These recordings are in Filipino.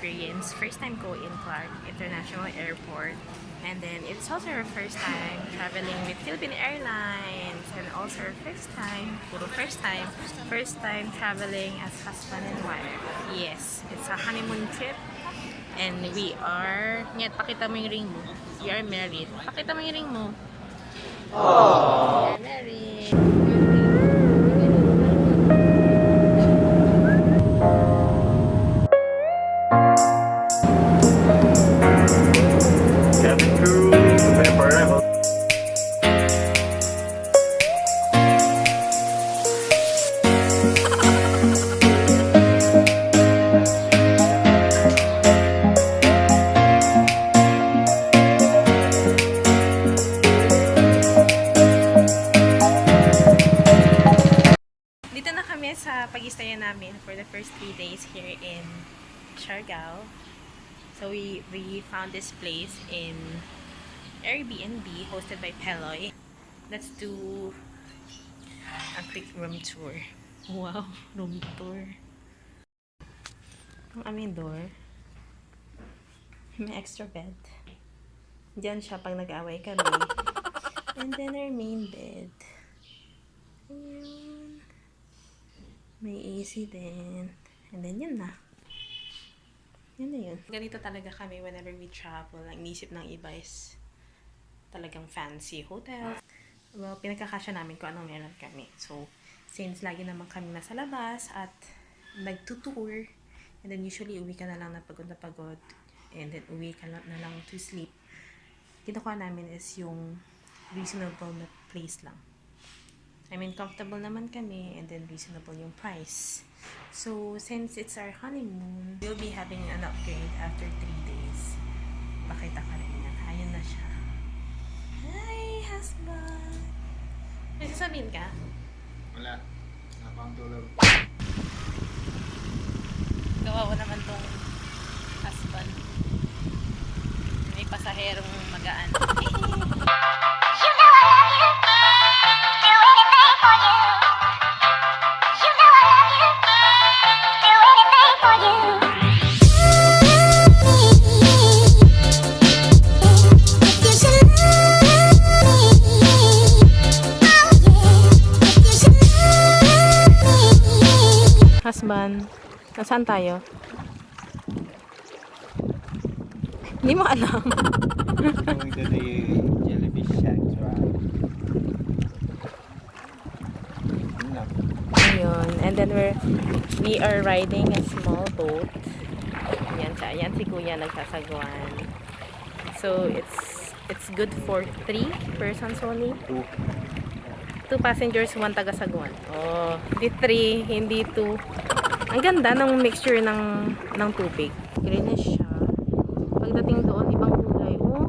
experience. First time ko in Clark International Airport. And then it's also our first time traveling with Philippine Airlines. And also our first time traveling as husband and wife. Yes, it's a honeymoon trip. And we are, ngayon, pakita mo yung ring mo. We are married. Pakita mo yung ring mo. Aww. We are married. Sa pag-istaya namin for the first 3 days here in Siargao. So we found this place in Airbnb hosted by Peloy. Let's do a quick room tour. Wow, room tour. Ang aming door. May extra bed. Diyan siya pag nag-away kami. And then our main bed. Ayan. May AC din. And then, yun na. Yun na yun. Ganito talaga kami whenever we travel. Ang inisip ng iba is talagang fancy hotels. Well, pinagkakasya namin kung anong meron kami. So, since lagi naman kami nasa labas at nagtutour, and then usually uwi ka na lang na pagod, and then uwi ka na lang to sleep, kinukuha namin is yung reasonable na place lang. I mean, comfortable naman kami, and then reasonable yung price. So, since it's our honeymoon, we'll be having an upgrade after 3 days. Pakita ka rin yan. Ayun na siya. Hi, husband! May sasabihin ka? Wala. Napang tulog. Kawawa naman tong husband. May pasaherong magaan. Husband, nasaan tayo? Hindi mo alam. Going to the Jellyfish shack. Ayun. And then we are riding a small boat. Yan siya. Yan si Kuya nagsasagwan. So it's good for 3 persons only. 2 passengers, 1 taga-sagwan. Oh, hindi 3, hindi 2. Ang ganda ng mixture ng tubig. Greenish siya. Pagdating doon, ibang kulay. Oh,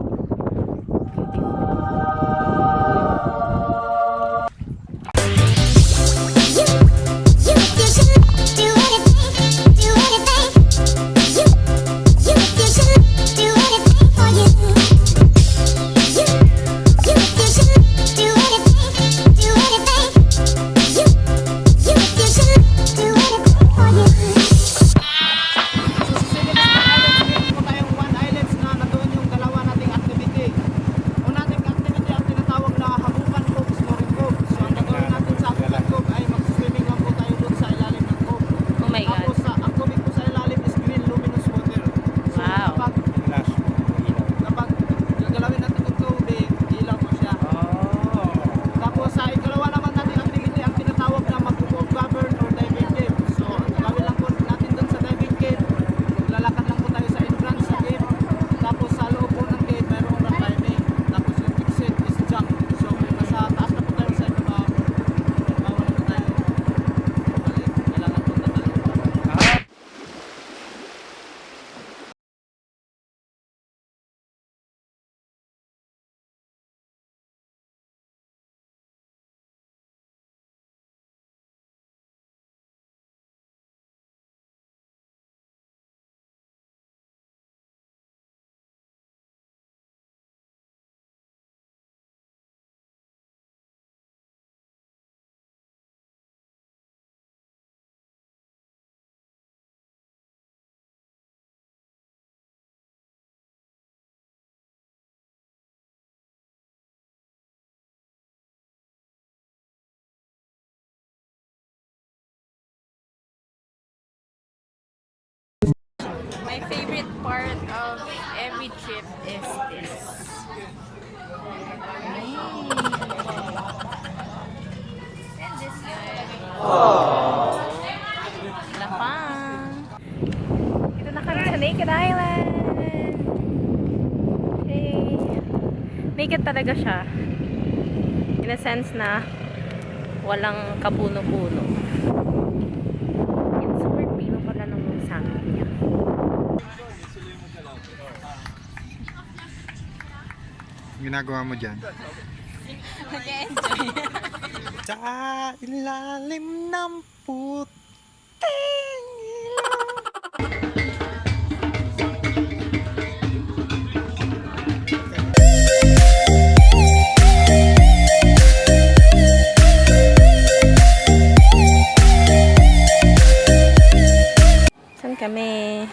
part of every trip is this. And this guy. Lapang. Dito na kami sa Naked Island. Okay. Naked talaga siya. In a sense na walang kapuno-puno. Yan, super pino pala nung sangit niya. Ginagawa mo dyan? Nag-enjoy. Sa ilalim ng puting ilaw. Saan kami?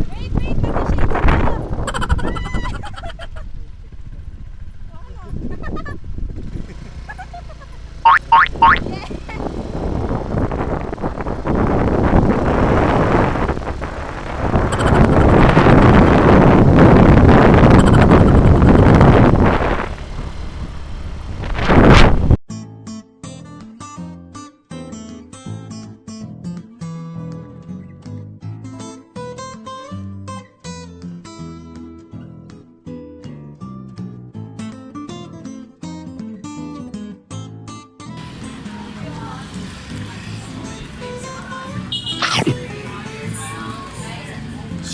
Wait, nag-shake up!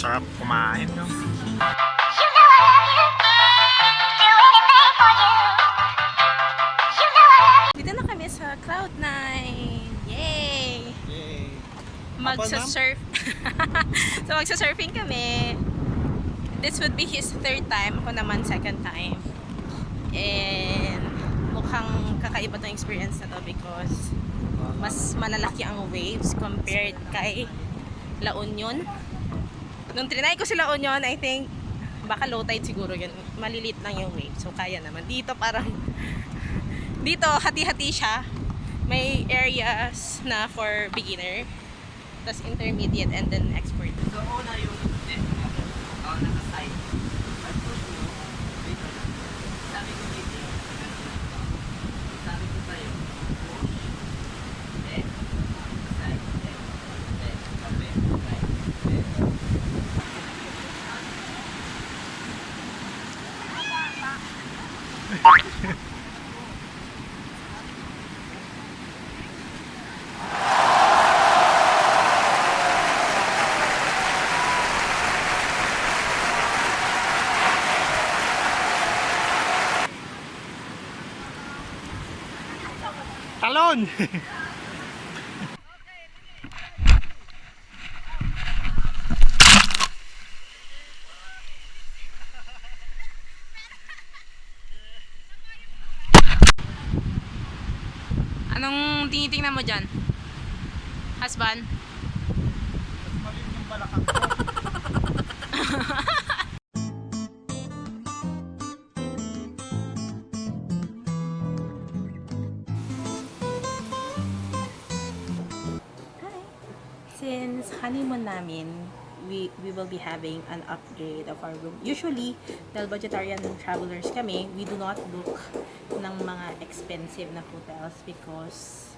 Sarap kumain, no? Dito na kami sa Cloud9. Yay! Yay! Magsa-surf. So magsa-surfing kami. This would be his third time. Ako naman second time. And mukhang kakaiba tong experience na to because mas malalaki ang waves compared kay La Union. Nung trinay ko si La Union, I think baka low tide siguro yun. Malilit lang yung wave. So kaya naman. Dito parang dito hati-hati siya. May areas na for beginner, tas intermediate, and then expert. So, una yung naka-side. At push mo, dito na. Sabi ko dito, sabi ko sa'yo, push, left, side, left, kape, right, left. Talon! Anong tinitingnan mo dyan? Husband? Mas maliit yung balakang ko. Since honeymoon namin, we will be having an upgrade of our room. Usually, dahil vegetarian travelers kami, we do not look ng mga expensive na hotels because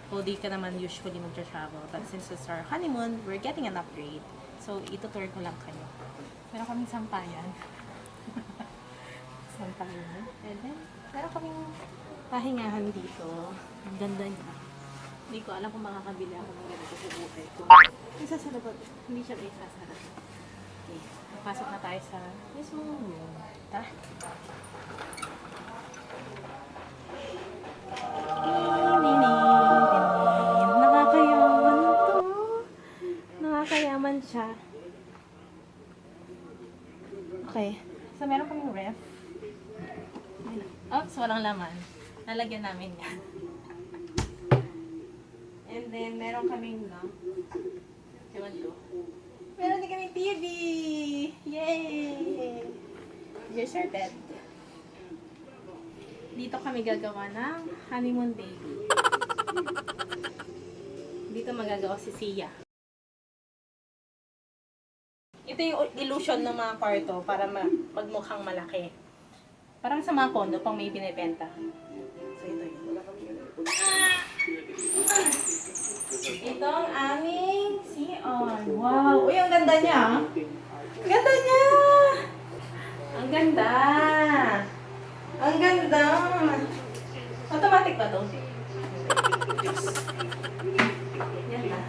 whole day ka naman usually mag-travel. But since it's our honeymoon, we're getting an upgrade. So, itutur ko lang kayo. Meron kaming sampayan. Sampayan. And then, meron kaming pahingahan dito. Ang ganda niya. Hindi ko alam kung makakabili ako ng ganito sa buhay ko. Isa sa labas, hindi siya may sasara. Okay, pasok na tayo sa mismong room. pupunta. Nakakayaman to. Nakakayaman siya. Okay. So, meron kaming ref. Oops, walang laman. Lalagyan namin yan. And then, meron kaming, ewan ko. Meron din kaming TV! Yay! Here's our bed. Dito kami gagawa ng honeymoon baby. Dito magagawa si Sia. Ito yung illusion ng mga kwarto para magmukhang malaki. Parang sa mga kondo pang may binibenta. So ito yun. Ito ang aming CR. Wow! Uy, ang ganda niya. Ang ganda niya! Ang ganda! Ang ganda! Automatic ba ito? Yan na.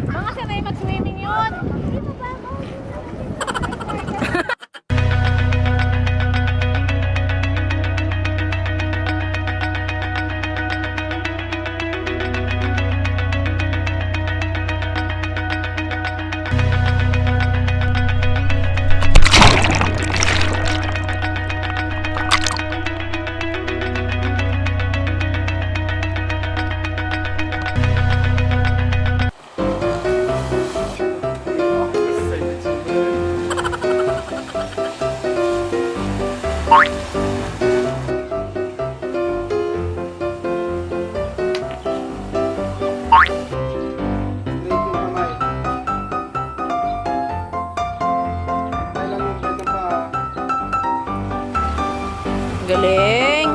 Mga sanay mag-swimming yun. Galing!